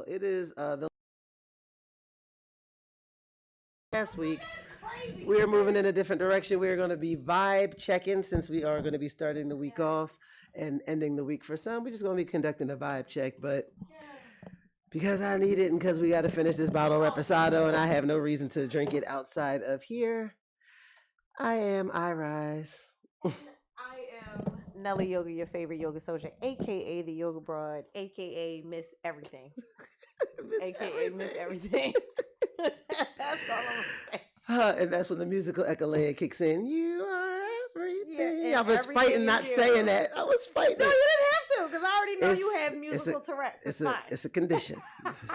it is the last week. We are moving in a different direction. We are going to be vibe checking since we are going to be starting the week off and ending the week for some. We're just going to be conducting a vibe check, but because I need it and because we got to finish this bottle of reposado and I have no reason to drink it outside of here, I am Irize. I am Nelly Yoga, your favorite yoga soldier, aka the Yoga Broad, aka Miss Everything, aka Miss Everything. That's all I'm saying. And that's when the musical echolea kicks in. You are everything. Yeah, I was fighting not you. saying that. I was fighting. No, it. you didn't have to, because I already know you have musical Tourette's. It's a condition.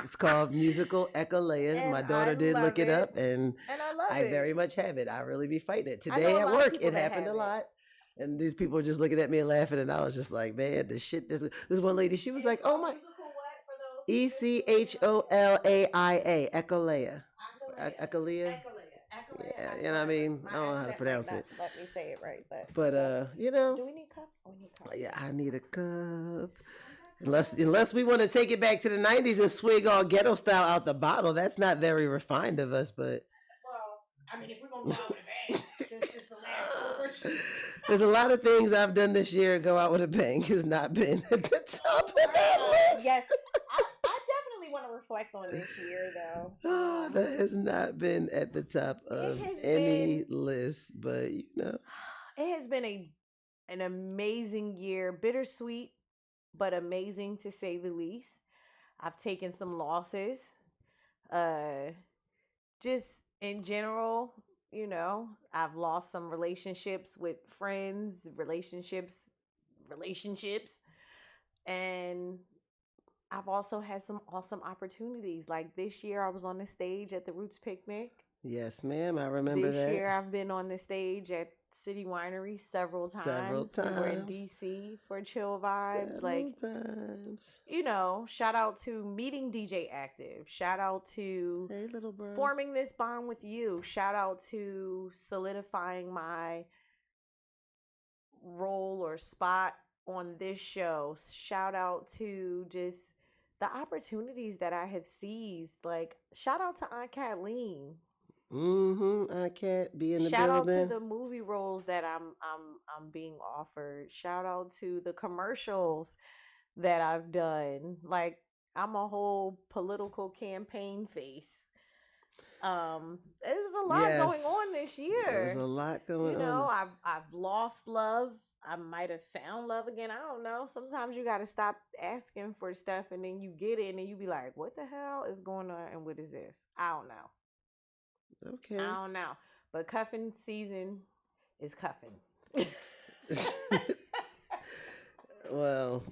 It's called musical echolalia. My daughter did look it up, and I love I it. very much have it. I really be fighting it. Today at work, it happened a lot. And these people were just looking at me and laughing, and I was just like, man, this shit. This one lady, she was like, oh my. Echolaia. Echolea. Echolea. Yeah, you know what I mean? I don't know how to pronounce it. Let me say it right, but you know. Do we need cups? We need cups. Yeah, I need a cup. Unless we want to take it back to the 90s and swig all ghetto style out the bottle, that's not very refined of us. But well, I mean, if we're gonna go out with a bang, since it's the last version. There's a lot of things I've done this year. Go out with a bang has not been at the top of that list. Yes. I definitely want to reflect on this year, though. That has not been at the top of any list, but you know, it has been an amazing year, bittersweet, but amazing to say the least. I've taken some losses, just in general. You know, I've lost some relationships with friends, relationships, and I've also had some awesome operations. Like this year, I was on the stage at the Roots Picnic. Yes, ma'am. I remember that. This year, I've been on the stage at City Winery several times. We were in DC for Chill Vibes. Times. You know, shout out to meeting DJ Active. Shout out to hey, little bro. Forming this bond with you. Shout out to solidifying my role or spot on this show. Shout out to just the opportunities that I have seized. Like, shout out to Aunt Kathleen. I can't be in the Shout building. out to the movie roles that I'm being offered. Shout out to the commercials that I've done. Like, I'm a whole political campaign face. There's a lot going on this year. There's a lot going on. You know, I've lost love. I might have found love again. I don't know. Sometimes you got to stop asking for stuff and then you get it and then you be like, what the hell is going on and what is this? I don't know. Okay. I don't know. But cuffing season is cuffing. Well,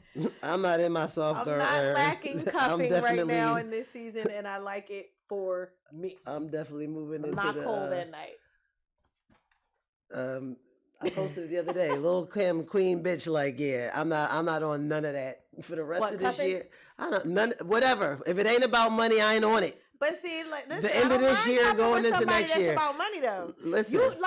I'm not in my soft girl. I'm not lacking cuffing right now in this season, and I like it for me. I'm definitely moving into not cold at night. I posted it the other day. Little Kim Queen bitch, like, yeah, I'm not on none of that for the rest of this year. Whatever. If it ain't about money, I ain't on it. But see, like this, the end of this year going into next year. That's about money though. Listen, what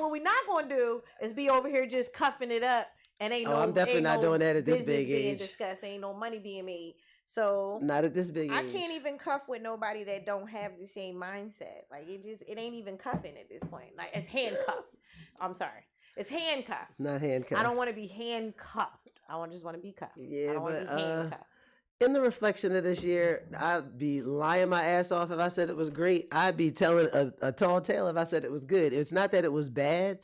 we're not gonna do is be over here just cuffing it up and ain't no. I'm definitely not doing that at this big age. Being discussed, ain't no money being made. So not at this big age. I can't even cuff with nobody that don't have the same mindset. Like it ain't even cuffing at this point. Like it's handcuffed. I'm sorry. It's handcuffed. Not handcuffed. I don't want to be handcuffed. I just want to be cuffed. Yeah, I don't want to be handcuffed. In the reflection of this year, I'd be lying my ass off if I said it was great. I'd be telling a tall tale if I said it was good. It's not that it was bad,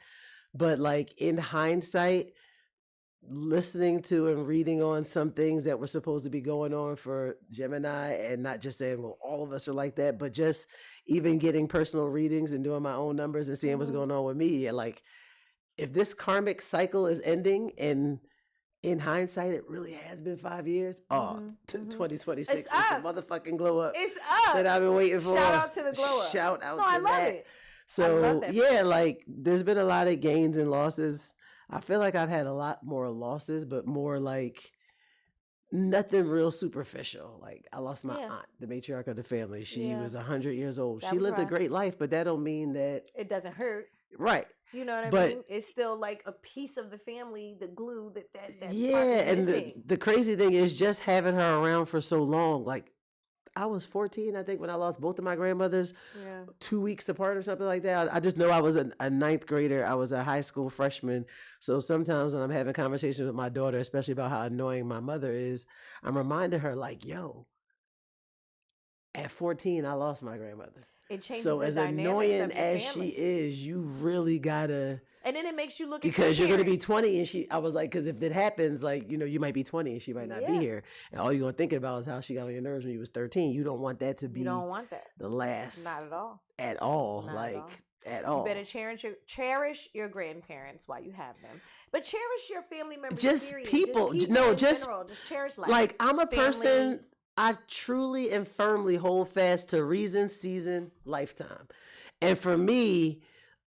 but like in hindsight, listening to and reading on some things that were supposed to be going on for Gemini and not just saying, well, all of us are like that, but just even getting personal readings and doing my own numbers and seeing what's going on with me. Like, if this karmic cycle is ending and in hindsight, it really has been 5 years. 2026 is the motherfucking glow up. It's up. That I've been waiting for. Shout out to the glow up. Shout out to I love that. It. So, yeah, like there's been a lot of gains and losses. I feel like I've had a lot more losses, but more like nothing real superficial. Like I lost my aunt, the matriarch of the family. She was 100 years old. She lived a great life, but that don't mean that it doesn't hurt. Right. You know what I mean? It's still like a piece of the family, the glue that yeah, and the crazy thing is just having her around for so long, like I was 14, I think, when I lost both of my grandmothers Yeah. 2 weeks apart or something like that. I just know I was a ninth grader. I was a high school freshman. So sometimes when I'm having conversations with my daughter, especially about how annoying my mother is, I'm reminding her, like, yo, at 14, I lost my grandmother. It changes So the as dynamics annoying of your as she family. is, you really gotta, And then it makes you look at because your you're gonna be parents. 20 and I was like, because if it happens, like, you might be 20 and she might not be Yeah. here. And all you're gonna think about is how she got on your nerves when you was 13. You don't want that to You be don't want that. the last Not at all. at all. Not like at all. at You all. better cherish your grandparents while you have them, but cherish your family members. Just period. people. Just No, in just general. Just cherish life. Like, I'm a family. person, I truly and firmly hold fast to reason, season, lifetime. And for me,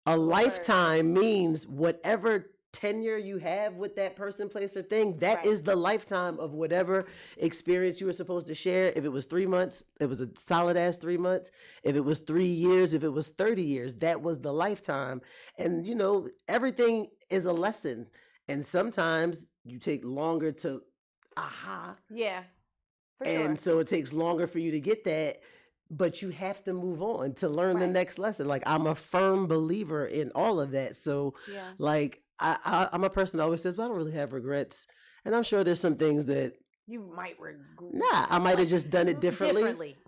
a lifetime means whatever tenure you have with that person, place, or thing, that Right. is the lifetime of whatever experience you were supposed to share. If it was 3 months, it was a solid ass 3 months. If it was 3 years, if it was 30 years, that was the lifetime. And everything is a lesson. And sometimes you take longer to Yeah. For and sure. so it takes longer for you to get that, but you have to move on to learn the Right. next lesson. Like, I'm a firm believer in all of that. So Yeah. like, I'm a person that always says, well, I don't really have regrets. And I'm sure there's some things that, You might regret. I might have just done it differently.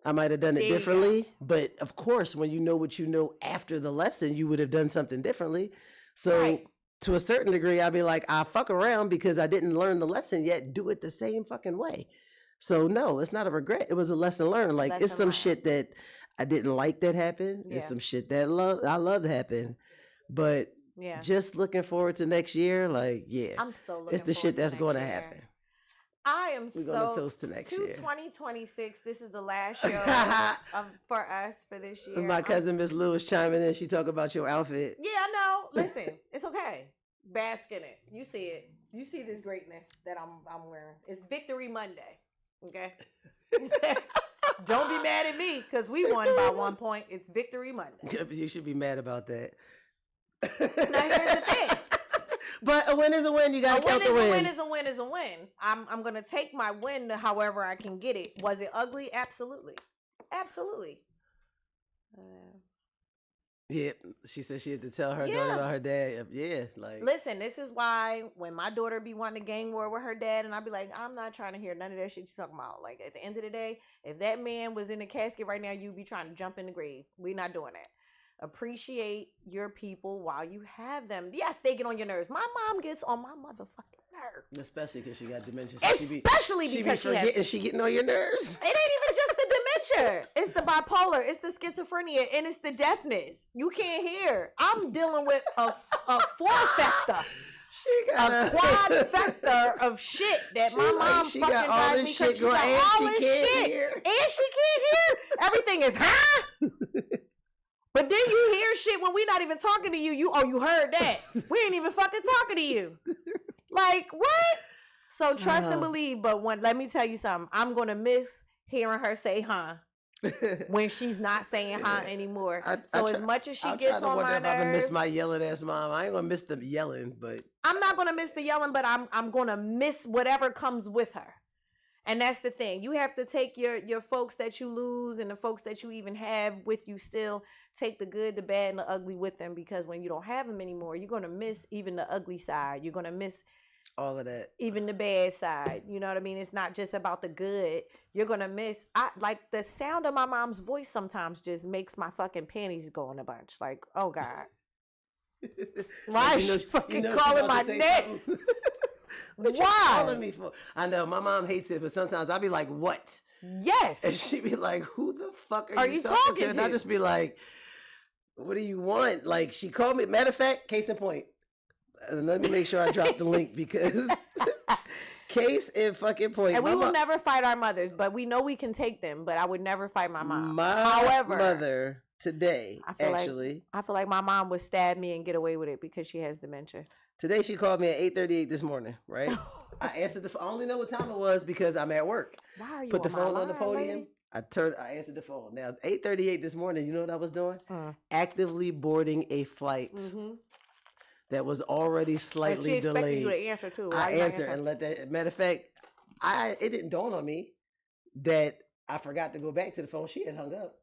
I might have done it There you go. differently. But of course, when you know what you know after the lesson, you would have done something differently. So Right. to a certain degree, I'd be like, I fuck around because I didn't learn the lesson yet. Do it the same fucking way. So no, it's not a regret. It was a lesson learned. Like, it's Lesson some learned. shit that I didn't like that happened. It's Yeah. some shit that I love that happened. But Yeah. just looking forward to next year, like, yeah, I'm so looking it's the forward shit to that's next going to year. happen. I am We're so going to toast to next to year. 2026. This is the last show for us for this year. My cousin Miss Lewis chiming in. She talk about your outfit. Yeah, I know. Listen, it's okay. Bask in it. You see it. You see this greatness that I'm wearing. It's Victory Monday. Okay. Don't be mad at me because we won by 1 point. It's Victory Monday. You should be mad about that. Now here's the thing. But a win is a win. You gotta count the wins. A win is a win is a win. I'm gonna take my win however I can get it. Was it ugly? Absolutely. Absolutely. Yeah, she said she had to tell her daughter about her dad. Yeah, like, listen, this is why when my daughter be wanting a gang war with her dad, and I be like, I'm not trying to hear none of that shit you talking about. Like, at the end of the day, if that man was in the casket right now, you'd be trying to jump in the grave. We're not doing that. Appreciate your people while you have them. Yes, they get on your nerves. My mom gets on my motherfucking nerves. especially because she got dementia. Especially because she forgetting she getting on your nerves. It ain't even just the dementia. It's the bipolar. It's the schizophrenia. And it's the deafness. You can't hear. I'm dealing with a four-factor. A quad-factor of shit that my mom fucking drives me because she got all this shit. And she can't hear. Everything is, huh? But then you hear shit when we not even talking to you. You heard that. We ain't even fucking talking to you. Like, what? So trust and believe, but let me tell you something. I'm going to miss hearing her say, huh, when she's not saying, huh, anymore. As much as she gets on my nerves. I'm going to miss my yelling ass mom. I ain't going to miss the yelling, but. I'm not going to miss the yelling, but I'm going to miss whatever comes with her. And that's the thing. You have to take your folks that you lose and the folks that you even have with you still, take the good, the bad, and the ugly with them, because when you don't have them anymore, you're going to miss even the ugly side. You're going to miss all of that. Even the bad side. You know what I mean? It's not just about the good. You're going to miss. Like the sound of my mom's voice sometimes just makes my fucking panties go in a bunch. Like, oh God. Why is she fucking calling my name? What you calling me for? I know my mom hates it, but sometimes I'll be like, "What?" Yes, and she be like, "Who the fuck are you talking to?" And I just be like, "What do you want?" Like, she called me. Matter of fact, case in point. And let me make sure I drop the link because case in fucking point. And we will never fight our mothers, but we know we can take them. But I would never fight my mom. However, mother today, I feel like my mom would stab me and get away with it because she has dementia. Today she called me at 8:38 this morning, right? I answered the phone. I only know what time it was because I'm at work. Why are you Put the phone on the podium. Lady? I answered the phone. Now, 8:38 this morning, you know what I was doing? Actively boarding a flight that was already slightly delayed. You to answer too. I answered and let that. Matter of fact, it didn't dawn on me that I forgot to go back to the phone. She had hung up,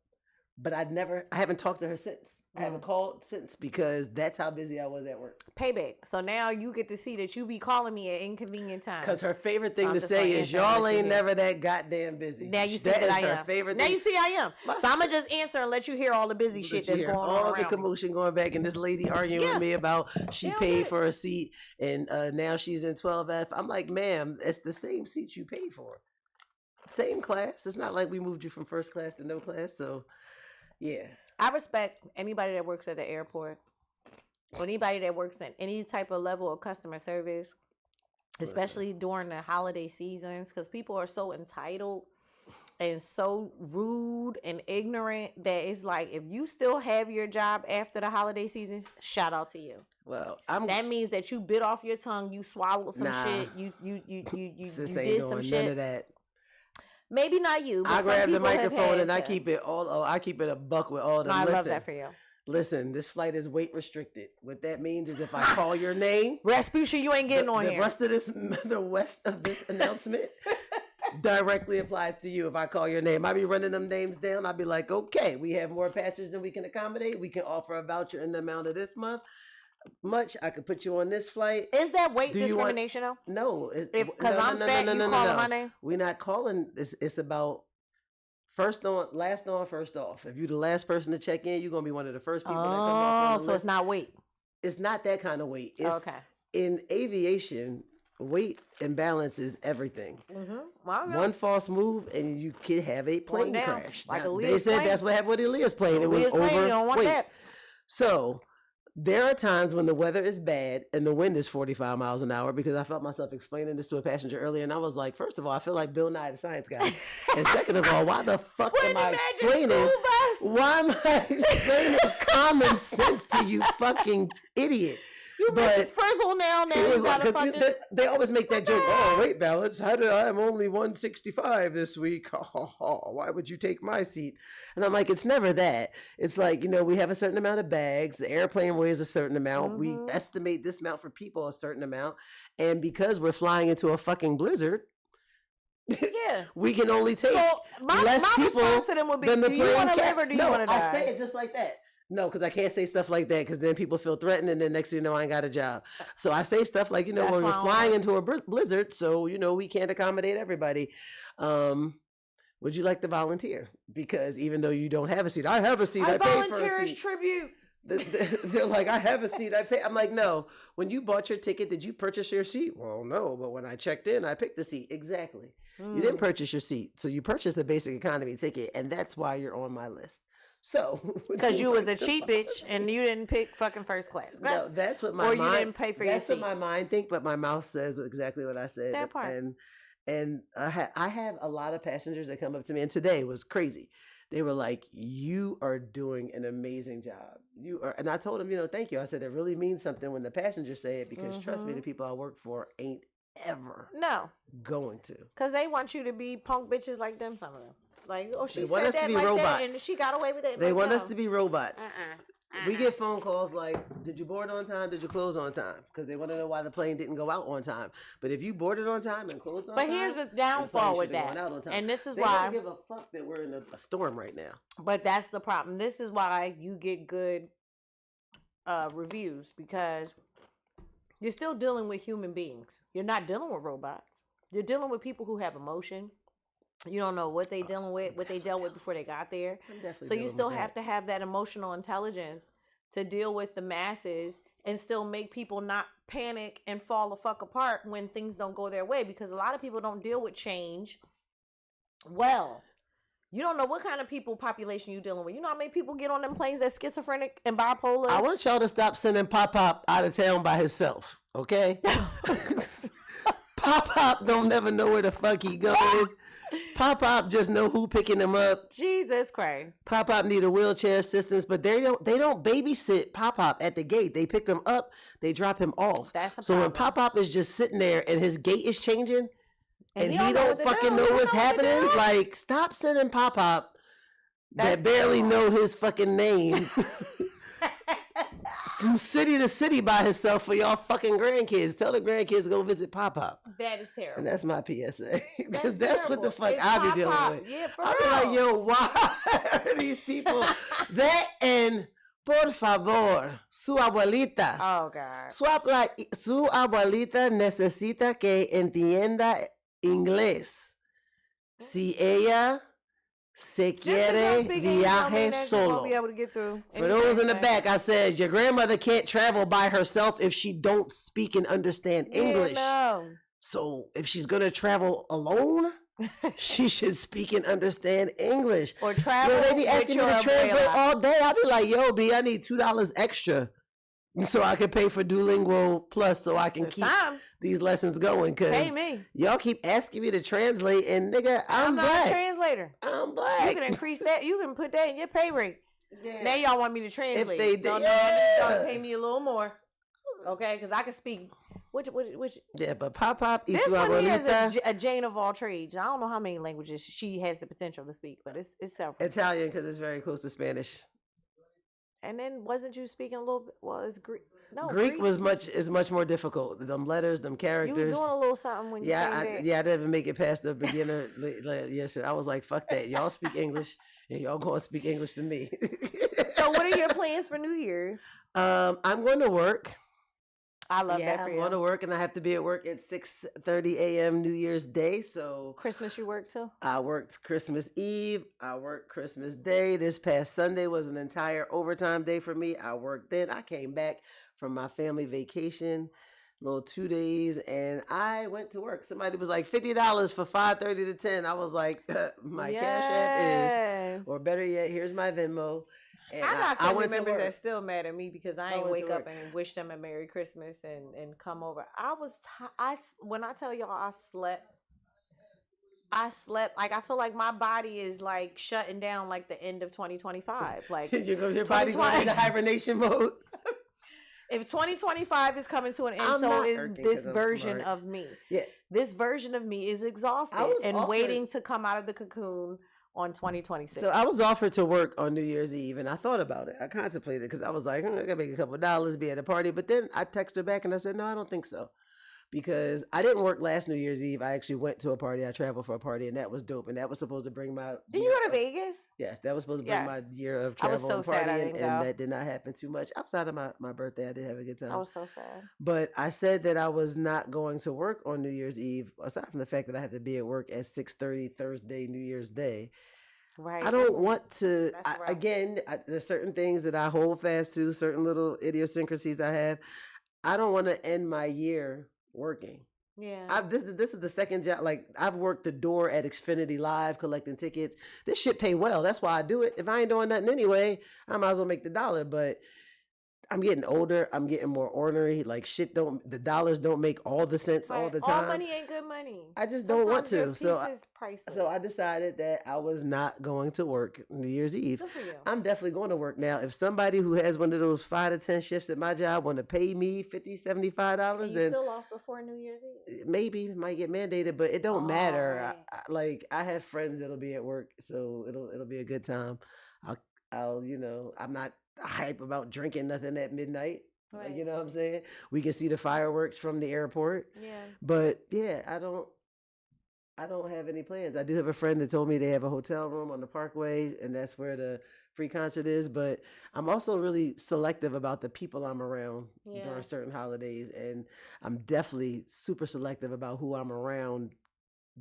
but I haven't talked to her since. I haven't called since because that's how busy I was at work. Payback. So now you get to see that you be calling me at inconvenient times. Because her favorite thing to say is, y'all ain't never that goddamn busy. Now you see that I am. Her favorite now thing. You see I am. So I'm going to just answer and let you hear all the busy shit that's going on all around the commotion going back, and this lady arguing with me about she paid for a seat, and now she's in 12F. I'm like, ma'am, it's the same seat you paid for. Same class. It's not like we moved you from first class to no class. So, yeah. I respect anybody that works at the airport or anybody that works in any type of level of customer service, especially during the holiday seasons, because people are so entitled and so rude and ignorant that it's like, if you still have your job after the holiday season, shout out to you. Well, that means that you bit off your tongue, you swallowed some shit, you did some shit. None of that. Maybe not you. But I grab the microphone and I keep it I keep it a buck with all of them. I love that for you. Listen, this flight is weight restricted. What that means is if I call your name, Rasputia, you ain't getting on here. The rest of this announcement directly applies to you. If I call your name, I be running them names down. I'll be like, okay, we have more passengers than we can accommodate. We can offer a voucher in the amount of this month. Much I could put you on this flight. Is that weight discrimination though? No, because I'm fat. You calling my name? We're not calling. It's about first on, last on, first off. If you're the last person to check in, you're gonna be one of the first people that come off. So it's not weight. It's not that kind of weight. It's, okay. In aviation, weight and balance is everything. Mm-hmm. Well, one false move and you could have a plane crash. Like they said that's what happened with Ilia's plane. It was overweight. So. There are times when the weather is bad and the wind is 45 miles an hour, because I felt myself explaining this to a passenger earlier, and I was like, first of all, I feel like Bill Nye the Science Guy. And second of all, why the fuck am I explaining? Why am I explaining common sense to you, fucking idiot? You missed his first whole now. It was like, they always make that joke. Oh, weight balance. I'm only 165 this week. Why would you take my seat? And I'm like, it's never that. It's like, we have a certain amount of bags. The airplane weighs a certain amount. Mm-hmm. We estimate this amount for people, a certain amount. And because we're flying into a fucking blizzard, we can only take less people response to them would be, do you want to live or do you want to die? I say it just like that. No, because I can't say stuff like that, because then people feel threatened, and then next thing you know, I ain't got a job. So I say stuff like, when we're flying into a blizzard, so, we can't accommodate everybody. Would you like to volunteer? Because even though you don't have a seat, I have a seat. I paid for a seat. Tribute. They're like, I have a seat. I pay. I'm like, no. When you bought your ticket, did you purchase your seat? Well, no. But when I checked in, I picked the seat. Exactly. You didn't purchase your seat. So you purchased the basic economy ticket, and that's why you're on my list. So, because you was a cheap bitch and you didn't pick fucking first class. No, that's what my mind. Or you didn't pay for your seat. That's what my mind think, but my mouth says exactly what I said. That part. And I have a lot of passengers that come up to me, and today was crazy. They were like, "You are doing an amazing job. You are," and I told them, thank you. I said it really means something when the passengers say it, because trust me, the people I work for ain't ever going to, because they want you to be punk bitches like them. Some of them. Like, she they said want us that to be like robots. That, and she got away with it. They want us to be robots. We get phone calls like, did you board on time? Did you close on time? Because they want to know why the plane didn't go out on time. But if you boarded on time and closed on time. But here's the downfall with that. And this is why. They don't give a fuck that we're in a storm right now. But that's the problem. This is why you get good reviews, because you're still dealing with human beings. You're not dealing with robots. You're dealing with people who have emotion. You don't know what they dealing with, what they dealt with before they got there. So you still have to have that emotional intelligence to deal with the masses and still make people not panic and fall the fuck apart when things don't go their way, because a lot of people don't deal with change well. You don't know what kind of population you dealing with. You know how many people get on them planes that's schizophrenic and bipolar? I want y'all to stop sending Pop out of town by himself, okay? Pop don't never know where the fuck he going. Pop just know who picking him up. Jesus Christ. Pop need a wheelchair assistance, but they don't babysit Pop at the gate. They pick him up, they drop him off. That's so when Pop is just sitting there and his gait is changing and he don't fucking know what's happening, like, stop sending Pop that barely know his fucking name. from city to city by himself for y'all fucking grandkids. Tell the grandkids to go visit Pop Pop. That is terrible. And that's my PSA. Because that's what the fuck It's I be Pop dealing Pop. with. Yeah, for I be real. like, yo, why are these people? That and por favor, su abuelita. Oh God. Su abuelita necesita que entienda inglés. Si ella se quiere viaje solo. Be able to get through. For those in the back, I said your grandmother can't travel by herself if she don't speak and understand English. No. So if she's gonna travel alone, she should speak and understand English. Or travel. Yo, they be asking me to translate all day. I'll be like, yo, B, I need $2 extra so I can pay for Duolingo Plus so I can keep these lessons going. Cause pay me. Y'all keep asking me to translate, and nigga, I'm not black. a translator. I'm black. You can increase that. You can put that in your pay rate. Yeah. Now y'all want me to translate. If they did, so now y'all pay me a little more. Okay, because I can speak. Which? Yeah, but Pop Pop. This one here is a Jane of all trades. I don't know how many languages she has the potential to speak, but it's several. Italian because it's very close to Spanish. And then wasn't you speaking a little bit? Well, it's Greek. No, Greek was much more difficult. Them letters, them characters. You was doing a little something when you came I didn't even make it past the beginner. Yes, I was like, fuck that. Y'all speak English, and y'all gonna speak English to me. So, what are your plans for New Year's? I'm going to work. I love that for you. I'm going to work, and I have to be at work at 6:30 a.m. New Year's Day. So Christmas, you work too? I worked Christmas Eve. I worked Christmas Day. This past Sunday was an entire overtime day for me. I worked then. I came back from my family vacation, little 2 days, and I went to work. Somebody was like $50 for 5:30 to 10. I was like, my Cash App is, or better yet, here's my Venmo. And I got family members that still mad at me because I ain't wake up and wish them a Merry Christmas and come over. When I tell y'all I slept like I feel like my body is like shutting down like the end of 2025. Like your body going into hibernation mode. If 2025 is coming to an end, so is this version of me. Yeah, this version of me is exhausted and waiting to come out of the cocoon on 2026. So I was offered to work on New Year's Eve, and I thought about it. I contemplated because I was like, I gotta make a couple of dollars, be at a party. But then I texted her back and I said, no, I don't think so. Because I didn't work last New Year's Eve. I actually went to a party. I traveled for a party, and that was dope. And that was supposed to bring my... Did you go to Vegas? Yes, that was supposed to bring my year of travel and partying, and that did not happen too much. Outside of my birthday, I did have a good time. I was so sad. But I said that I was not going to work on New Year's Eve, aside from the fact that I have to be at work at 6:30 Thursday, New Year's Day. Right. I don't want to, there's certain things that I hold fast to, certain little idiosyncrasies I have. I don't want to end my year working. Yeah. This is the second job. Like, I've worked the door at Xfinity Live collecting tickets. This shit pay well. That's why I do it. If I ain't doing nothing anyway, I might as well make the dollar. But I'm getting older. I'm getting more ornery. Like, the dollars don't make all the sense all the time. All money ain't good money. I just don't want to. So I decided that I was not going to work New Year's Eve. Good for you. I'm definitely going to work now. If somebody who has one of those 5 to 10 shifts at my job want to pay me $50, $75, then still off before New Year's Eve. Maybe it might get mandated, but it don't matter. Right. I have friends that'll be at work, so it'll be a good time. I'll I'm not hype about drinking nothing at midnight. Right. You know what I'm saying? We can see the fireworks from the airport. Yeah. But yeah, I don't have any plans. I do have a friend that told me they have a hotel room on the Parkway, and that's where the free concert is. But I'm also really selective about the people I'm around during certain holidays, and I'm definitely super selective about who I'm around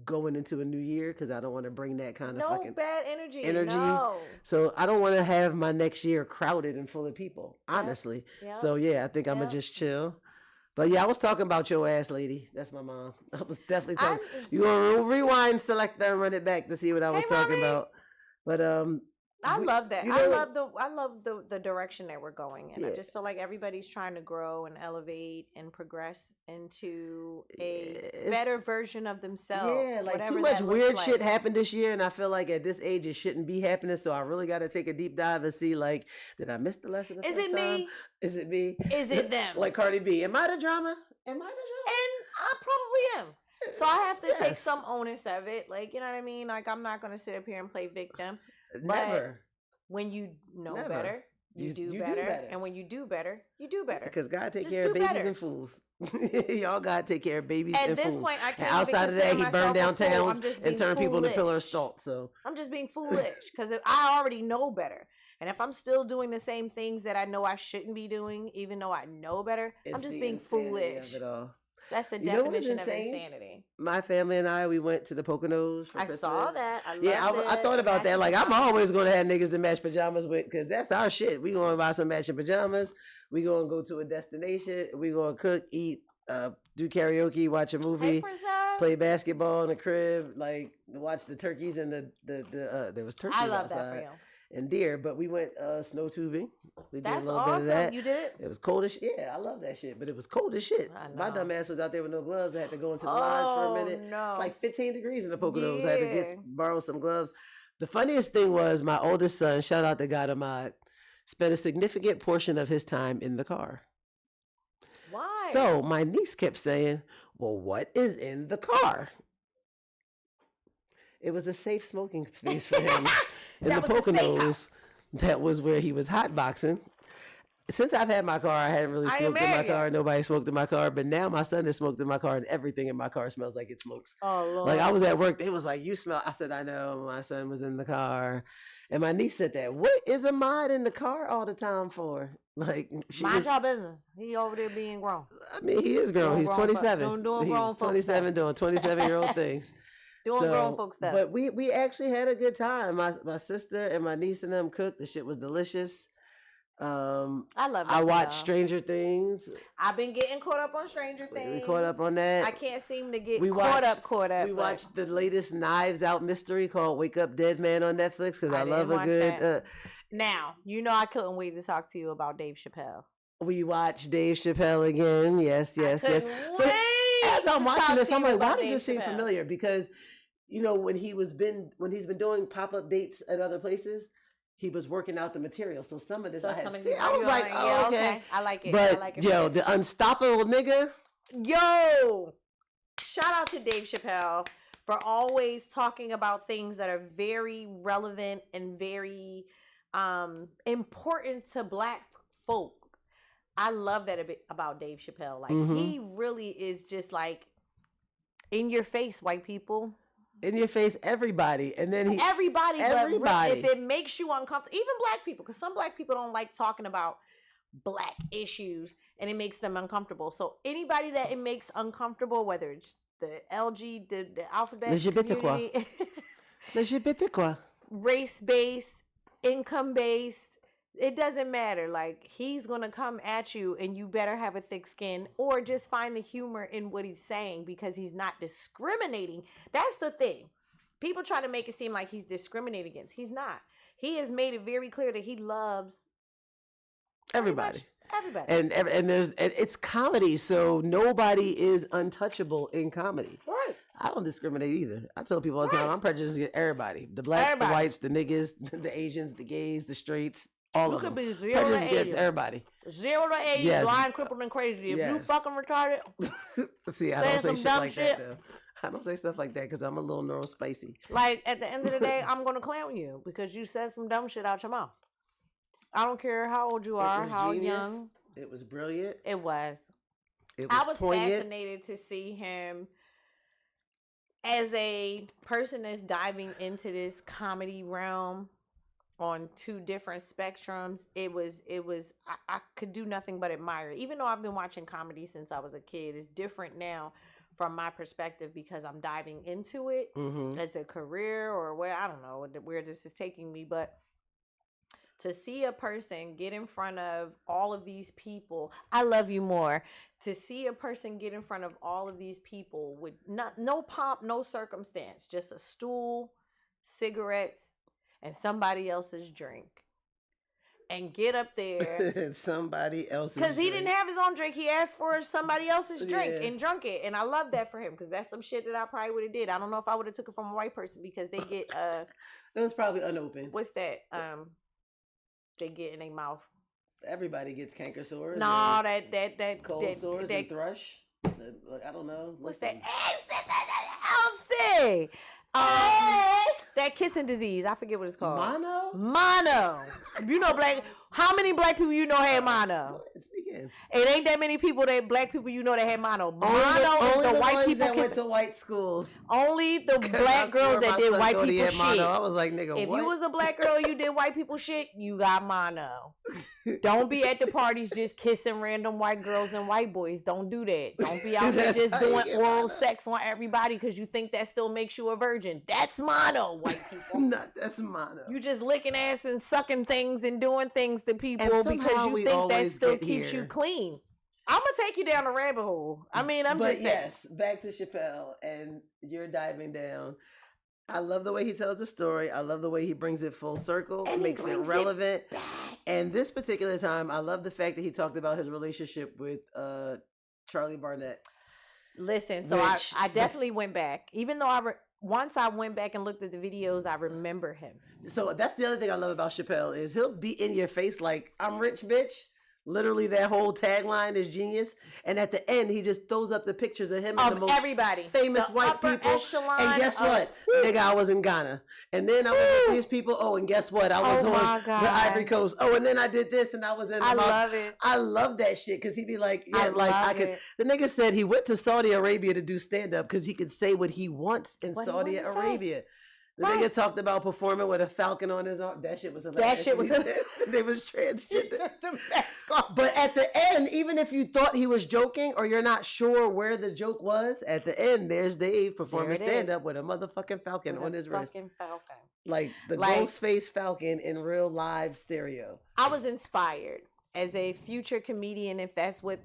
going into a new year, because I don't want to bring that kind of fucking bad energy. No. So I don't want to have my next year crowded and full of people, honestly. Yep. So yeah, I think I'm gonna just chill. But yeah, I was talking about your ass, lady. That's my mom. I was definitely talking. You gonna rewind, select that, and run it back to see what I was talking about. But I love that. I love the direction that we're going in. I just feel like everybody's trying to grow and elevate and progress into a better version of themselves. Yeah, like too much weird shit happened this year, and I feel like at this age it shouldn't be happening. So I really got to take a deep dive and see, like, did I miss the lesson? Is it me? Is it me? Is it them? Like Cardi B. Am I the drama? And I probably am. So I have to take some onus of it. Like, you know what I mean? Like, I'm not going to sit up here and play victim. Never. When you know better, you do better. And when you do better, you do better. Because God take care of babies and fools. Y'all God take care of babies and fools. At this point, I can't. And outside of that, he burned down towns and turned people into pillar of salt. So I'm just being foolish because I already know better. And if I'm still doing the same things that I know I shouldn't be doing, even though I know better, I'm just being foolish. Of it all. That's the definition of insanity. My family and I, we went to the Poconos for Christmas. I saw that. I thought about that. Like, I'm always going to have niggas to match pajamas with, because that's our shit. We going to buy some matching pajamas. We going to go to a destination. We going to cook, eat, do karaoke, watch a movie, play basketball in the crib, like watch the turkeys and there was turkeys outside. I love that for you. And deer, but we went snow tubing. We did a little bit of that. You did it? It was cold as shit. Yeah, I love that shit, but it was cold as shit. My dumb ass was out there with no gloves. I had to go into the lodge for a minute. No. It's like 15 degrees in the Poconos. Yeah. I had to borrow some gloves. The funniest thing was my oldest son, shout out to God Ahmad, spent a significant portion of his time in the car. Why? So my niece kept saying, well, what is in the car? It was a safe smoking space for him. In the Poconos, that was where he was hotboxing. Since I've had my car, I hadn't really smoked in my car. Nobody smoked in my car. But now my son has smoked in my car, and everything in my car smells like it smokes. Oh, Lord. Like, I was at work. They was like, you smell. I said, I know. My son was in the car. And my niece said that. What is Ahmad in the car all the time for? Like, mind your business. He over there being grown. I mean, he is grown. He's 27. He's 27 doing 27-year-old things. Doing grown folk stuff. But we actually had a good time. My sister and my niece and them cooked. The shit was delicious. I love it. I watched Stranger Things. I've been getting caught up on Stranger Things. We caught up on that. I can't seem to get caught up. We watched the latest Knives Out mystery called Wake Up Dead Man on Netflix because I love a good. Now, you know I couldn't wait to talk to you about Dave Chappelle. We watched Dave Chappelle again. Yes. So as I'm watching this, I'm like, why does this seem familiar? Because you know, when he's been doing pop-up dates at other places, he was working out the material. So some of this I was like, oh, okay. I like it. But I like it. Yo, the unstoppable nigga. Yo, shout out to Dave Chappelle for always talking about things that are very relevant and very important to Black folk. I love that a bit about Dave Chappelle. Like, he really is just like in your face, white people. In your face, everybody. And then everybody. But if it makes you uncomfortable, even Black people, because some Black people don't like talking about Black issues and it makes them uncomfortable. So anybody that it makes uncomfortable, whether it's the LG, the alphabet community, race-based, income-based, it doesn't matter. Like, he's going to come at you and you better have a thick skin or just find the humor in what he's saying because he's not discriminating. That's the thing. People try to make it seem like he's discriminating against. He's not. He has made it very clear that he loves everybody. Everybody. And it's comedy, so nobody is untouchable in comedy. Right. I don't discriminate either. I tell people all the time, I'm prejudiced against everybody. The Blacks, the whites, the niggas, the Asians, the gays, the straights. All of them. Be 0 to 80. Everybody. 0 to 80, yes. Blind, crippled, and crazy. If you fucking retarded, see, I don't say shit like that, though. I don't say stuff like that because I'm a little neurospicy. Like, at the end of the day, I'm going to clown you because you said some dumb shit out your mouth. I don't care how old you are, how young. It was brilliant. It was. I was poignant. Fascinated to see him as a person that's diving into this comedy realm on two different spectrums. I could do nothing but admire it. Even though I've been watching comedy since I was a kid, it's different now from my perspective because I'm diving into it as a career or where, I don't know where this is taking me, but to see a person get in front of all of these people, I love you more. To see a person get in front of all of these people with no pomp, no circumstance, just a stool, cigarettes, and somebody else's drink, and get up there. Somebody else's because he didn't have his own drink. He asked for somebody else's drink and drunk it. And I love that for him because that's some shit that I probably would have did. I don't know if I would have took it from a white person because they get that was probably unopened. What's that? They get in their mouth. Everybody gets canker sores. No, that cold sores and thrush. I don't know. What's that? Elsie. That kissing disease. I forget what it's called. Mono. You know how many black people you know had mono? Speaking. It ain't that many black people you know that had mono. Only the white ones people that went to white schools. Only the black girls that did white people shit. Mono. I was like, nigga, if what? you was a black girl, you did white people shit, you got mono. Don't be at the parties just kissing random white girls and white boys. Don't do that. Don't be out there just doing oral sex on everybody because you think that still makes you a virgin. That's mono, white people. That's mono. You just licking ass and sucking things and doing things to people because you think that still keeps you clean. I'm gonna take you down a rabbit hole. I mean, I'm just saying. Yes, back to Chappelle, and you're diving down. I love the way he tells the story. I love the way he brings it full circle, and makes it relevant. And this particular time, I love the fact that he talked about his relationship with Charlie Barnett. Listen, so I definitely went back, even though once I went back and looked at the videos, I remember him. So that's the other thing I love about Chappelle is he'll be in your face like, I'm rich, bitch. Literally, that whole tagline is genius. And at the end, he just throws up the pictures of him and the most everybody, famous white people. And guess what? Nigga, I was in Ghana. And then I was with these people. Oh, and guess what? I was on the Ivory Coast. Oh, and then I did this, and I was in. I love it. I love that shit because he'd be like, yeah, I could. The nigga said he went to Saudi Arabia to do stand up because he could say what he wants in Saudi Arabia. The nigga talked about performing with a falcon on his arm. That shit was hilarious. That shit was they was transgender. But at the end, even if you thought he was joking or you're not sure where the joke was, at the end, there's Dave performing stand-up with a motherfucking falcon on his wrist. Like the Ghostface falcon in real live stereo. I was inspired as a future comedian, if that's what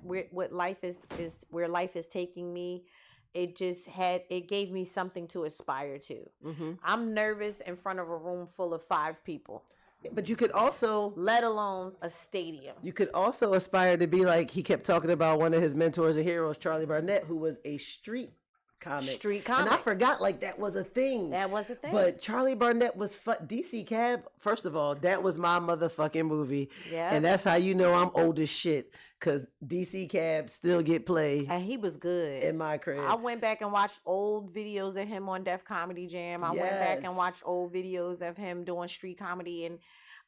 life is where life is taking me. It gave me something to aspire to. Mm-hmm. I'm nervous in front of a room full of 5 people. But you could also, let alone a stadium. You could also aspire to be like, he kept talking about one of his mentors and heroes, Charlie Barnett, who was a street comic. And I forgot, like, that was a thing. But Charlie Barnett was DC Cab. First of all, that was my motherfucking movie. Yeah. And that's how you know I'm old as shit. Because DC Cab still get played. And he was good. In my crib. I went back and watched old videos of him on Def Comedy Jam. I went back and watched old videos of him doing street comedy. And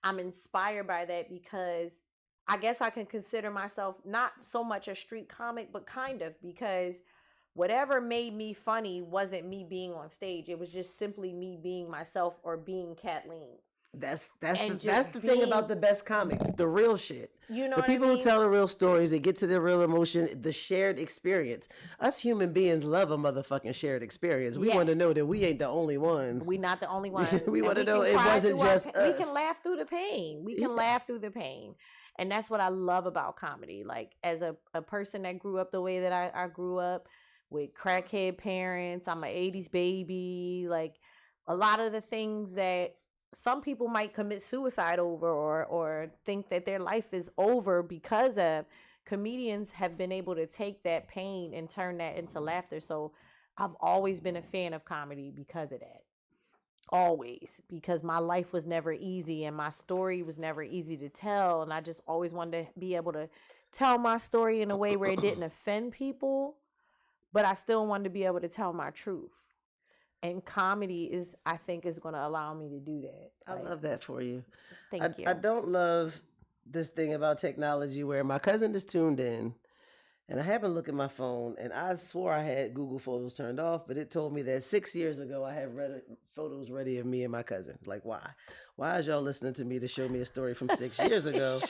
I'm inspired by that because I guess I can consider myself not so much a street comic, but kind of, because whatever made me funny wasn't me being on stage. It was just simply me being myself or being Kathleen. That's the thing about the best comics, the real shit. You know, the people who tell the real stories, they get to the real emotion, the shared experience. Us human beings love a motherfucking shared experience. We want to know that we ain't the only ones. We not the only ones. We want to know it wasn't just us. We can laugh through the pain. We can laugh through the pain. And that's what I love about comedy. Like, as a person that grew up the way that I grew up, with crackhead parents, I'm an 80s baby. Like, a lot of the things that some people might commit suicide over or think that their life is over because of, comedians have been able to take that pain and turn that into laughter. So I've always been a fan of comedy because of that. Always. Because my life was never easy and my story was never easy to tell. And I just always wanted to be able to tell my story in a way where it didn't offend people, but I still wanted to be able to tell my truth. And comedy I think is going to allow me to do that. I love that for you. Thank you. I don't love this thing about technology where my cousin is tuned in and I happened to look at my phone and I swore I had Google Photos turned off, but it told me that 6 years ago I had photos ready of me and my cousin. Like, why? Why is y'all listening to me to show me a story from 6 years ago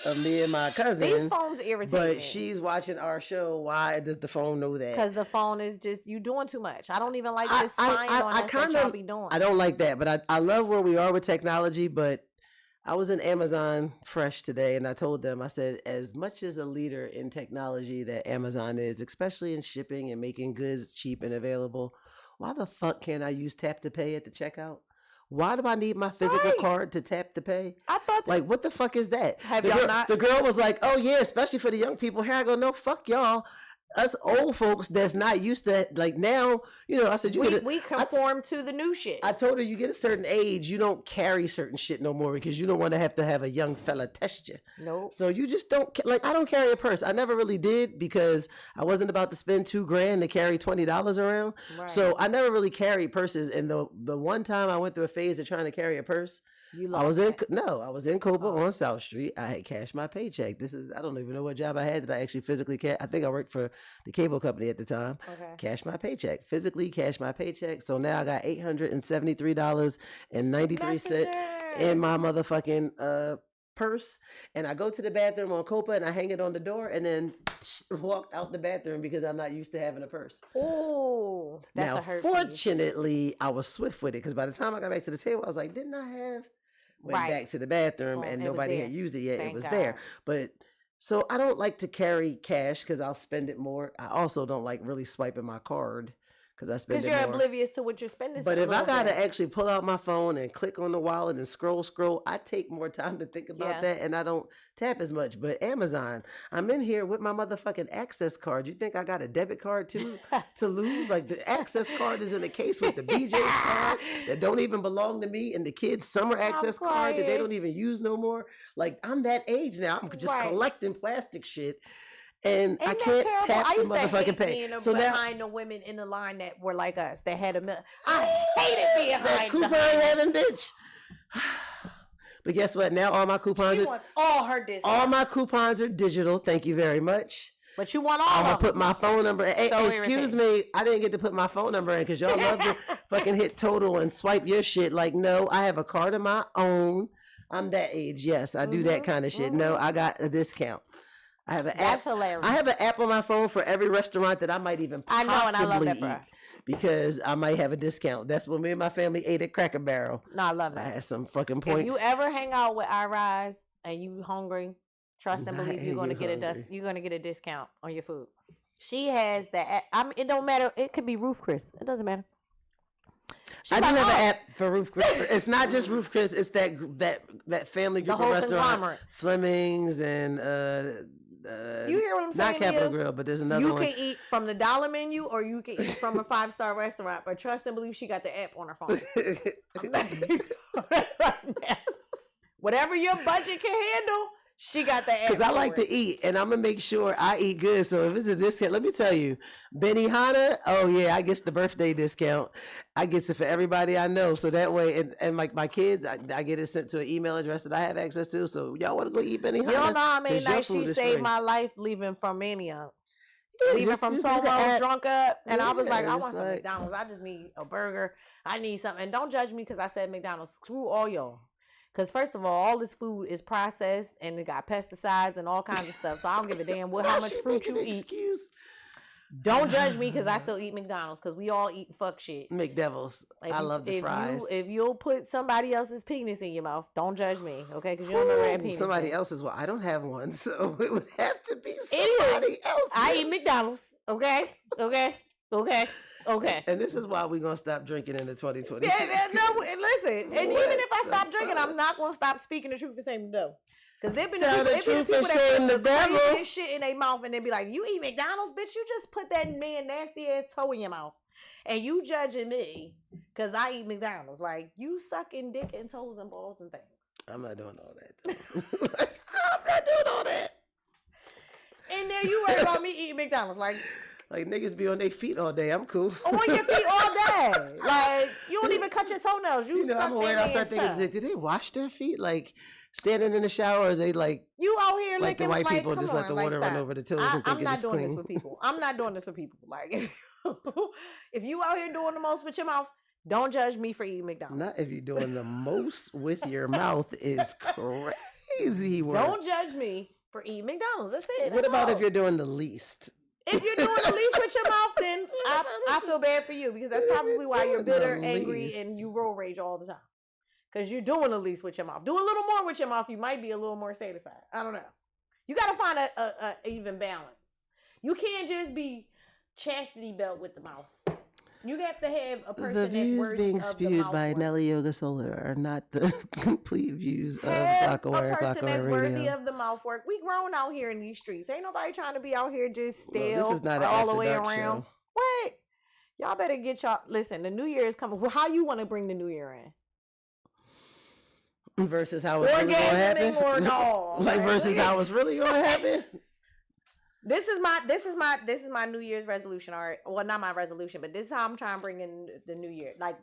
of me and my cousin? These phones irritate me. But she's watching our show. Why does the phone know that? Because the phone is just, you doing too much. I don't even like this spying on us that y'all be doing. I don't like that, but I love where we are with technology, but I was in Amazon Fresh today and I told them, I said, as much as a leader in technology that Amazon is, especially in shipping and making goods cheap and available, why the fuck can't I use tap to pay at the checkout? Why do I need my physical card to tap to pay? I thought like, what the fuck is that? Have y'all not? The girl was like, oh yeah, especially for the young people. Here I go, no, fuck y'all. us old folks that's not used to like now, I said we conform to the new shit. I told her you get a certain age, you don't carry certain shit no more because you don't want to have a young fella test you. Nope. So you just don't like. I don't carry a purse. I never really did because I wasn't about to spend $2,000 to carry $20 around. Right. So I never really carried purses. And the one time I went through a phase of trying to carry a purse, I was in Copa on South Street. I had cashed my paycheck. I don't even know what job I had that I actually physically I think I worked for the cable company at the time. Okay. Cashed my paycheck. Physically cashed my paycheck. So now I got $873.93 in my motherfucking purse. And I go to the bathroom on Copa and I hang it on the door and then walked out the bathroom because I'm not used to having a purse. Oh, that's now, fortunately, I was swift with it because by the time I got back to the table, I was like, didn't I have... Went back to the bathroom and nobody had used it yet. It was there. But so I don't like to carry cash because I'll spend it more. I also don't like really swiping my card because I spend it more. Because you're oblivious to what you're spending. But if I got to actually pull out my phone and click on the wallet and scroll, I take more time to think about that and I don't tap as much. But Amazon, I'm in here with my motherfucking access card. You think I got a debit card too to lose? Like the access card is in a case with the BJ card that don't even belong to me and the kids' summer access card that they don't even use no more. Like I'm that age now. I'm just collecting plastic shit. And I can't tap the motherfucking pay. So behind the women in the line that were like us, that had I hated being that coupon having bitch. But guess what? Now all my coupons wants all her discounts. All my coupons are digital. Thank you very much. But you want all I'm of gonna put my phone number. Hey, excuse me, I didn't get to put my phone number in because y'all love to fucking hit total and swipe your shit. Like, no, I have a card of my own. I'm that age. Yes, I do that kind of shit. No, I got a discount. I have an app. Hilarious. I have an app on my phone for every restaurant that I might even possibly and I love that, bro. Because I might have a discount. That's when me and my family ate at Cracker Barrel. No, I love that. I had some fucking points. If you ever hang out with Irize and you hungry, trust and believe you're gonna get a discount on your food. She has that. It don't matter. It could be Roof Chris. It doesn't matter. I do have an app for Roof Chris. It's not just Roof Chris. It's that family group of restaurants, Fleming's and you hear what I'm saying? Not Capital Grill, but there's another one. You can eat from the dollar menu or you can eat from a 5-star restaurant. But trust and believe she got the app on her phone. Whatever your budget can handle, she got the app. Because I like to eat, and I'm going to make sure I eat good. So if it's a discount, let me tell you, Benihana, oh yeah, I get the birthday discount. I get it for everybody I know. So that way, and like my kids, I get it sent to an email address that I have access to. So y'all want to go eat Benihana? You don't know how many nights she saved my life leaving from Mania. Leaving from Somo, drunk up. And I was like, I want some McDonald's. I just need a burger. I need something. And don't judge me because I said McDonald's. Screw all y'all. Because first of all this food is processed and it got pesticides and all kinds of stuff. So I don't give a damn how much fruit you eat. Don't judge me because I still eat McDonald's because we all eat fuck shit. McDevils. I love the fries. If you'll put somebody else's penis in your mouth, don't judge me, okay? Because you don't know where that penis somebody is. Else's. Well, I don't have one, so it would have to be somebody else's. I eat McDonald's, okay? And this is why we're going to stop drinking in the 2020. Listen, and even if I stop drinking, I'm not going to stop speaking the truth and saying no. Because there been people that put this shit in their mouth and they be like, you eat McDonald's, bitch? You just put that man nasty ass toe in your mouth. And you judging me because I eat McDonald's. Like, you sucking dick and toes and balls and things. I'm not doing all that. I'm not doing all that. And then you worry about me eating McDonald's. Like niggas be on their feet all day. I'm cool. On your feet all day. Like, you don't even cut your toenails. You suck I'm aware. I start thinking, did they wash their feet? Like, standing in the shower, or is they like... You out here like the white people just let the water run over the toes and think it's clean. This with people. I'm not doing this with people. Like, if you out here doing the most with your mouth, don't judge me for eating McDonald's. Not if you're doing the most with your mouth is crazy work. Don't judge me for eating McDonald's. That's it. What about if you're doing the least? If you're doing the least with your mouth, then I feel bad for you because that's probably why you're bitter, angry, and you road rage all the time. Because you're doing the least with your mouth. Do a little more with your mouth, you might be a little more satisfied. I don't know. You got to find a even balance. You can't just be chastity belt with the mouth. You have to have a person The that's views worthy being of the spewed by mouth work. Nelly Yoga Solar are not the complete views of Have a Glockaware person that's worthy Radio. of the mouth work. We grown out here in these streets. Ain't nobody trying to be out here just No, still this is not an all the after way dark around. show. What? Y'all better get y'all. Listen, the New Year is coming. How you want to bring the New Year in? Versus how it's really going to happen. Orgasming or no? Like versus how it's really going to happen. This is my New Year's resolution. All right, well, not my resolution, but this is how I'm trying to bring in the New Year. Like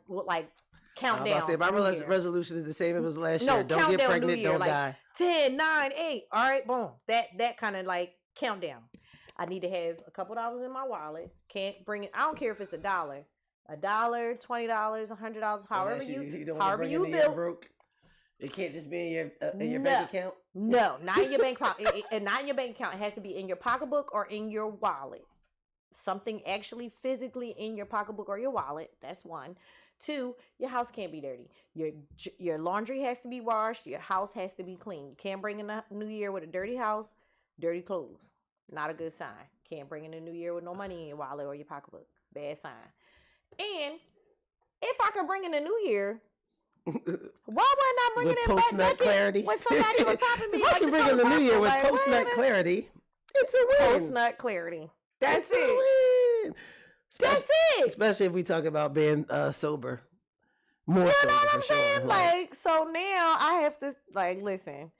countdown. I was about to say, my New Year. resolution is the same as it was last No, year. Don't countdown get New pregnant, Year, don't like die. 10, 9, 8. All right, boom. That kind of like countdown. I need to have a couple dollars in my wallet. Can't bring it. I don't care if it's $1, $20, $100, however you don't however bring you in the year build. broke. It can't just be in your No. bank account. No, not in your bank account. Not in your bank account. It has to be in your pocketbook or in your wallet. Something actually physically in your pocketbook or your wallet. That's one. 2, your house can't be dirty. Your laundry has to be washed. Your house has to be clean. You can't bring in the New Year with a dirty house, dirty clothes. Not a good sign. Can't bring in the New Year with no money in your wallet or your pocketbook. Bad sign. And if I could bring in the New Year, why wouldn't I bring With it in post-nut back naked clarity. with somebody on top of me? If I like can the bring in the new year with like, wait a post-nut minute. clarity, it's a win. Post-nut clarity. That's It's a it. win. That's it. Especially if we talk about being sober. More You sober know what for I'm sure. saying? Like, so now I have to, like, listen.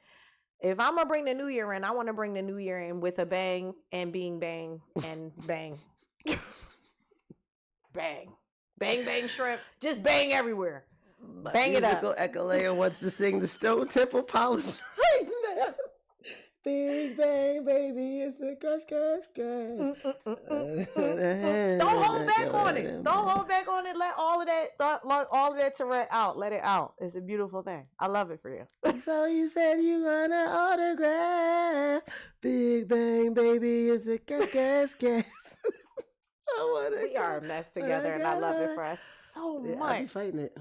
If I'm going to bring the New Year in, I want to bring the New Year in with a bang and being bang and bang. Bang. Bang, bang, shrimp. Just bang everywhere. My Bang it up. musical ecolayer wants to sing the Stone Temple Pilots right now. Big bang, baby, it's a crush, crush, crush. Don't hold back on it. Don't hold back on it. Let all of that Tourette out. Let it out. It's a beautiful thing. I love it for you. So you said you want an autograph. Big bang, baby, it's a gas. We are a mess together, and I love it for us so Yeah, much. I'll be fighting it.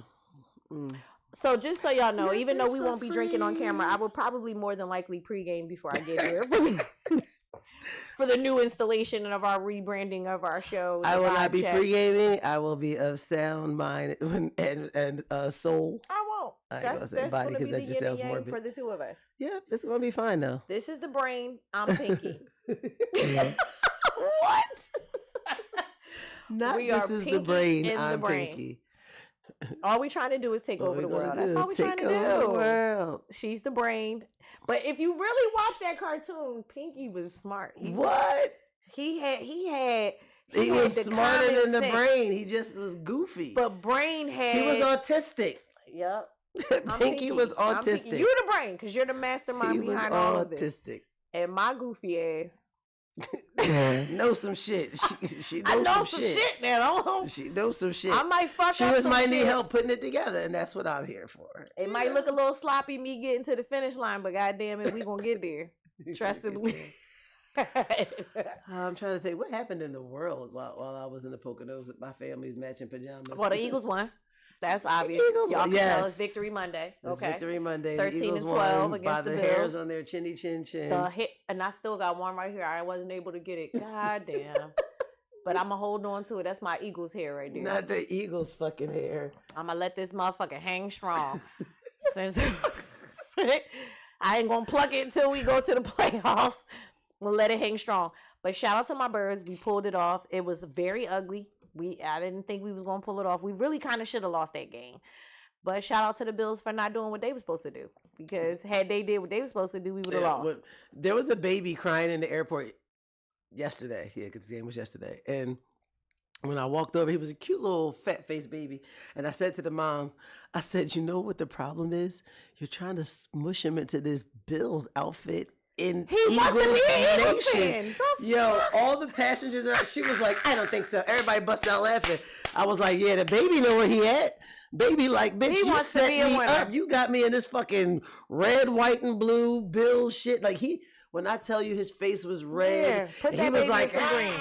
So just so y'all know, Yeah, even though that's we for won't be drinking on camera, free. I will probably more than likely pregame before I get here for the new installation of our rebranding of our show. I the will vibe not be check. pre-gaming. I will be of sound, mind, and soul. I won't. I ain't gonna say body gonna be because that the just yin and sounds yang morbid. for the two of us. Yeah, it's gonna be fine though. This is the brain. I'm Pinky. What? Not We this are is the Pinky brain. in the I'm brain. Pinky. All we trying to do is take What over we the gonna world. That's do? all we trying Take to over the do. world. She's the brain. But if you really watch that cartoon, Pinky was smart. What? He had He was the smarter common than the sense. brain. He just was goofy. But brain had He was autistic. Yep. I'm Pinky was I'm autistic. Pinky. You the brain, because you're the mastermind He was behind all of this. autistic. And my goofy ass. Know some shit. She knows I know some shit. now. Don't. She knows some shit. I might fuck She up just some might shit. need help putting it together, and that's what I'm here for. It might look a little sloppy me getting to the finish line, but goddamn it, we gonna get there. Trust and believe. I'm trying to think what happened in the world while I was in the Poconos with my family's matching pajamas. Well, the Eagles won. That's obvious. Eagles Y'all won, can tell yes. it's Victory Monday. It's Okay. Victory Monday. 13 the Eagles and 12 won against by the the hairs Bills. on their chinny chin chin. The hit, and I still got one right here. I wasn't able to get it. God damn. But I'm going to hold on to it. That's my Eagles hair right there. Not the Eagles fucking hair. I'm going to let this motherfucker hang strong. Since I ain't going to pluck it until we go to the playoffs. We'll let it hang strong. But shout out to my birds. We pulled it off. It was very ugly. I didn't think we was going to pull it off. We really kind of should have lost that game. But shout out to the Bills for not doing what they were supposed to do. Because had they did what they were supposed to do, we would have lost. There was a baby crying in the airport yesterday. Yeah, because the game was yesterday. And when I walked over, he was a cute little fat-faced baby. And I said to the mom, I said, you know what the problem is? You're trying to smush him into this Bills outfit in He wants to be an Eagles Nation. fan. Yo, all the passengers, she was like, I don't think so. Everybody busted out laughing. I was like, yeah, the baby know where he at. Baby, like, bitch, He you wants to set be a me winner. up. You got me in this fucking red, white, and blue Bill shit. Like, when I tell you his face was red, Yeah, put and that he was baby in like, some green.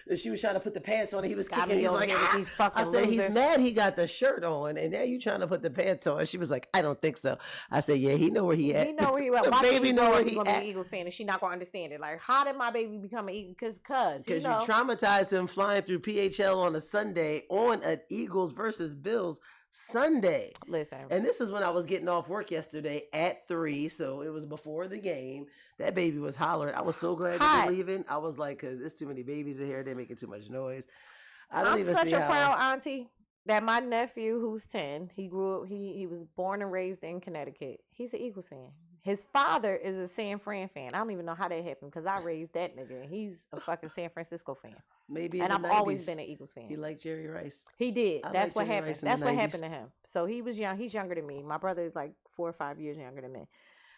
And she was trying to put the pants on and he was Got kicking. me He's over like, here with these fucking I said, he's losers. mad he got the shirt on and now you trying to put the pants on. And she was like, I don't think so. I said, yeah, he know where he at. He know where he at. My baby know where he gonna be at. an Eagles fan and she not gonna understand it. Like, how did my baby become an Eagles? Because you traumatized him flying through PHL on a Sunday on an Eagles versus Bills Sunday. Listen. And this is when I was getting off work yesterday at 3, so it was before the game. That baby was hollering. I was so glad to be leaving. I was like, because it's too many babies in here. They're making too much noise. I'm such a proud auntie that my nephew, who's 10, he grew up, he was born and raised in Connecticut. He's an Eagles fan. His father is a San Fran fan. I don't even know how that happened because I raised that nigga. He's a fucking San Francisco fan. Maybe and I've 90s, always been an Eagles fan. He liked Jerry Rice. He did. That's what happened. That's what 90s. happened to him. So he was young. He's younger than me. My brother is like 4 or 5 years younger than me.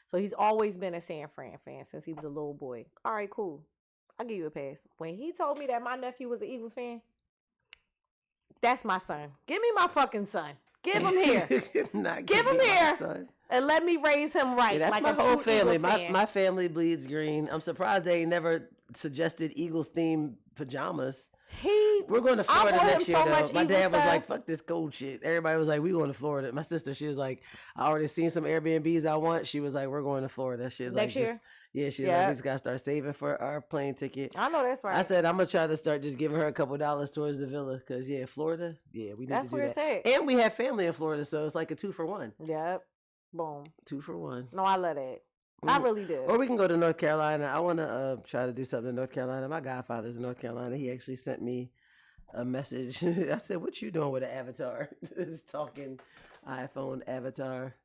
So he's always been a San Fran fan since he was a little boy. All right, cool. I'll give you a pass. When he told me that my nephew was an Eagles fan, that's my son. Give me my fucking son. Give him here. Give him here. Son. And let me raise him right. Yeah, that's like my whole family. My my family bleeds green. I'm surprised they never suggested Eagles themed pajamas. We're going to Florida next year, though. My dad was like, fuck this cold shit. Everybody was like, we going to Florida. My sister, she was like, I already seen some Airbnbs I want. She was like, we're going to Florida. She was next like, year? She's like, we just got to start saving for our plane ticket. I know that's right. I said, I'm going to try to start just giving her a couple dollars towards the villa. Because, Florida, we need to do that. It's and we have family in Florida, so it's like a 2-for-1. Yep. Boom. 2-for-1. No, I love it. I really do. Or we can go to North Carolina. I want to try to do something in North Carolina. My godfather's in North Carolina. He actually sent me a message. I said, what you doing with an avatar? It's talking iPhone avatar.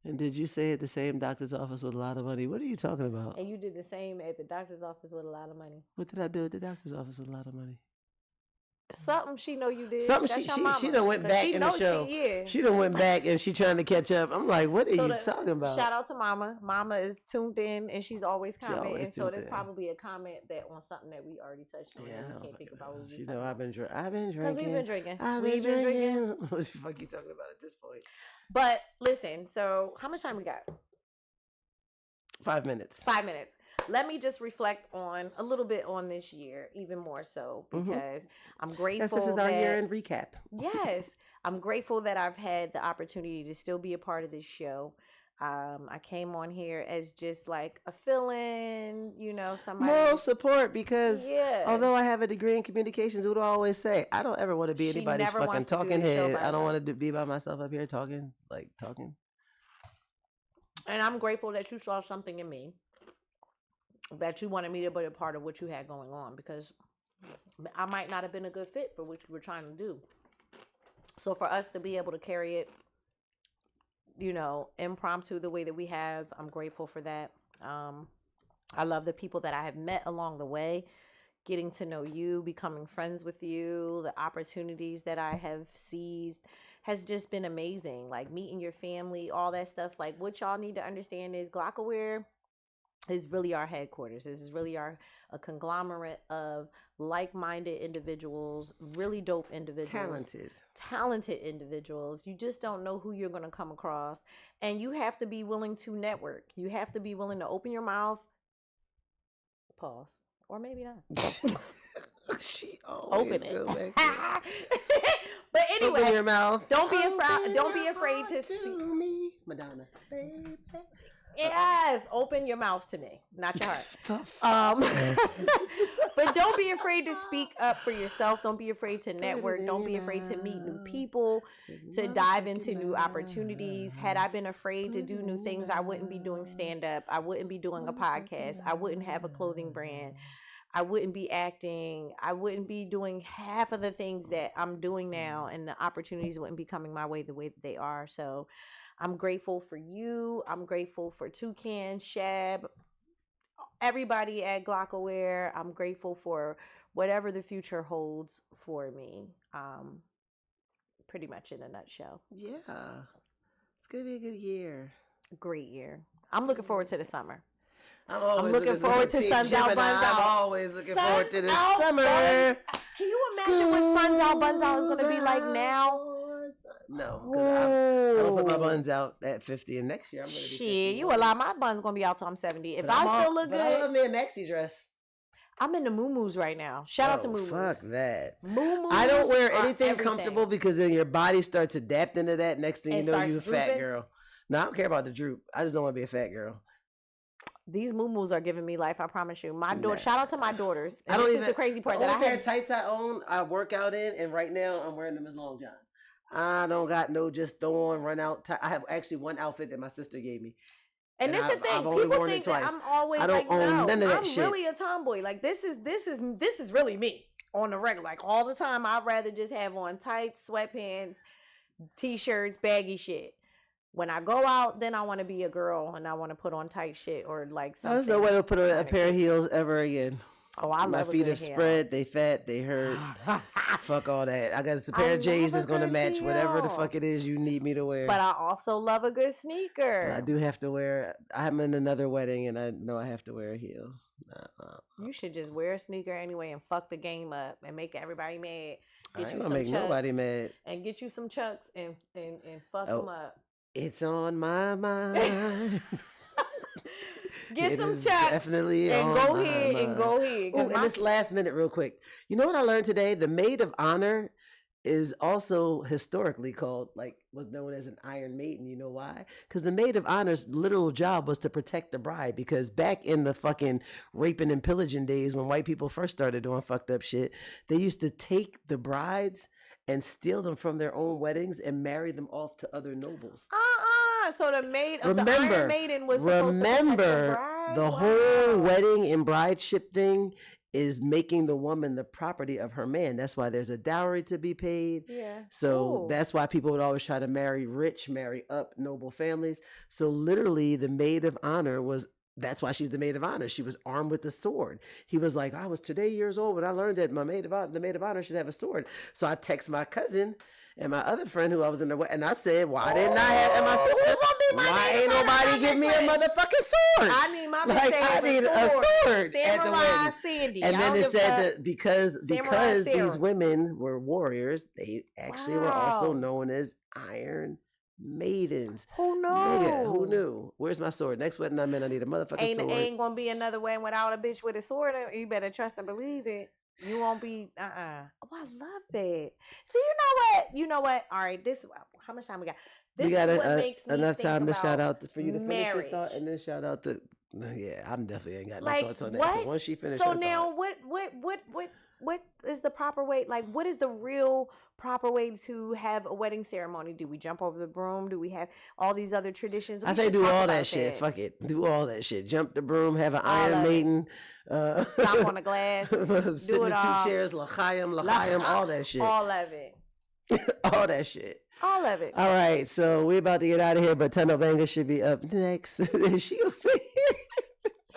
And did you say at the same doctor's office with a lot of money? What are you talking about? And you did the same at the doctor's office with a lot of money. What did I do at the doctor's office with a lot of money? Something she know you did. Something she done went back in the show. She done went back and she trying to catch up. I'm like, what are you talking about? Shout out to Mama. Mama is tuned in and she's always commenting. So there's probably a comment that on something that we already touched on. Yeah, I can't think about what we I've been drinking. Because we've been drinking. We've been drinking. What the fuck you talking about at this point? But listen, so how much time we got? 5 minutes. 5 minutes. Let me just reflect on a little bit on this year, even more so, because I'm grateful. This is our year-end recap. Yes. I'm grateful that I've had the opportunity to still be a part of this show. I came on here as just like a fill-in, somebody. Moral support, because although I have a degree in communications, what do I always say? I don't ever want to be anybody's fucking talking head. I don't want to be by myself up here talking. And I'm grateful that you saw something in me, that you wanted me to be a part of what you had going on, because I might not have been a good fit for what you were trying to do. So for us to be able to carry it, impromptu the way that we have, I'm grateful for that. I love the people that I have met along the way, getting to know you, becoming friends with you, the opportunities that I have seized has just been amazing. Like meeting your family, all that stuff. Like what y'all need to understand is Glockaware is really our headquarters. This is really a conglomerate of like-minded individuals, really dope individuals. Talented individuals. You just don't know who you're going to come across. And you have to be willing to network. You have to be willing to open your mouth. Pause. Or maybe not. She always open it. But anyway, open your mouth. Don't be afraid to speak. Me, Madonna. Baby. Yes, open your mouth to me, not your heart. But don't be afraid to speak up for yourself. Don't be afraid to network. Don't be afraid to meet new people, to dive into new opportunities. Had I been afraid to do new things, I wouldn't be doing stand-up. I wouldn't be doing a podcast. I wouldn't have a clothing brand. I wouldn't be acting. I wouldn't be doing half of the things that I'm doing now, and the opportunities wouldn't be coming my way the way that they are. So I'm grateful for you. I'm grateful for Toucan, Shab, everybody at Glockaware. I'm grateful for whatever the future holds for me. Pretty much in a nutshell. Yeah. It's going to be a good year. Great year. I'm looking forward to the summer. I'm looking forward to Suns Out, Buns Out. I'm always looking forward to this summer. Can you imagine what Suns Out, Buns Out is going to be like now? No, because I'm going to put my buns out at 50, and next year I'm going to be 50. Shit, you a lot. My buns going to be out till I'm 70. If I still look good. I love me a maxi dress. I'm in the moo-moos right now. Shout out to moo-moos. Fuck that. Moo-moos. I don't wear anything everything. comfortable because then your body starts adapting to that. Next thing you know, you a fat drooping. girl. No, I don't care about the droop. I just don't want to be a fat girl. These moo-moos are giving me life. I promise you. My daughter. Shout out to my daughters. And I don't this even, is the crazy part the that only I pair of tights I own, I work out in, and right now I'm wearing them as long johns. I don't got no just throw on, run out. I have actually one outfit that my sister gave me. And this is the thing. People think that I'm always I don't like, own no, none of that I'm shit. really a tomboy. Like this is really me on the regular. Like all the time, I'd rather just have on tights, sweatpants, t-shirts, baggy shit. When I go out, then I want to be a girl and I want to put on tight shit or like something. There's no way to put on a pair of heels ever again. Oh, I love my feet are spread, they fat, they hurt. Fuck all that. I got a pair of J's that's gonna match heel. Whatever the fuck it is you need me to wear. But I also love a good sneaker. But I do have to wear. I'm in another wedding and I know I have to wear a heel. You should just wear a sneaker anyway and fuck the game up and make everybody mad. I ain't gonna make nobody mad. And get you some chucks and fuck them up. It's on my mind. Get some chucks. Definitely and go ahead and go ahead. Oh, and this last minute, real quick. You know what I learned today? The maid of honor is also historically called, like, was known as an Iron Maiden. You know why? Because the maid of honor's literal job was to protect the bride. Because back in the fucking raping and pillaging days, when white people first started doing fucked up shit, they used to take the brides and steal them from their own weddings and marry them off to other nobles. So the maid of the Iron Maiden was supposed to protect the bride? The whole wedding and brideship thing is making the woman the property of her man. That's why there's a dowry to be paid. Yeah. So that's why people would always try to marry up noble families. So literally the maid of honor that's why she's the maid of honor. She was armed with a sword. He was like, I was today years old when I learned that the maid of honor should have a sword. So I text my cousin and my other friend who I was in the way, and I said, why didn't I have, and my sister, why ain't nobody give me a motherfucking sword? I need my I need a sword at the wedding. Sandy. And then it said that because these women were warriors, they actually were also known as Iron Maidens. Who knew? Nigga, who knew? Where's my sword? Next wedding I'm in, I need a motherfucking sword. Ain't gonna be another wedding without a bitch with a sword. You better trust and believe it. You won't be, Oh, I love that. So you know what? All right, how much time we got? This we got is what makes me enough think time to about shout out for you to finish marriage. your thought and then shout out to, yeah, I'm definitely ain't got no like, thoughts on that. What? So once she finishes so now what is the proper way? Like, what is the real proper way to have a wedding ceremony? Do we jump over the broom? Do we have all these other traditions? I say do all that shit. Fuck it. Do all that shit. Jump the broom, have an Iron Maiden. Stomp on the glass. Sit in the 2 chairs, l'chaim, all that shit. All of it. All that shit. All of it. All right, so we're about to get out of here, but Tunnel Banger should be up next. She over here.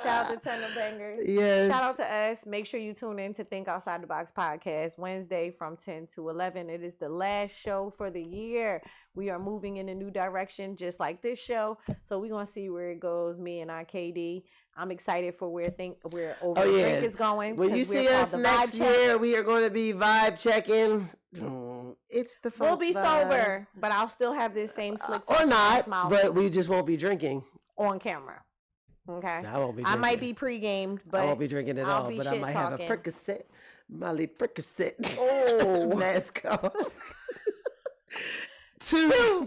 Shout out to Tunnel Bangers. Yes. Shout out to us. Make sure you tune in to Think Outside the Box podcast Wednesday from 10 to 11. It is the last show for the year. We are moving in a new direction just like this show. So we're going to see where it goes, me and IKD. I'm excited for where drink is going. When you see us next year, we are going to be vibe checking. It's the fun. We'll be sober, but I'll still have this same slick or not, but we just won't be drinking on camera. Okay. I won't be. I might be pre-gamed, but I won't be drinking at all. But I might have a Percocet, Molly Percocet. Oh, mask off. Two.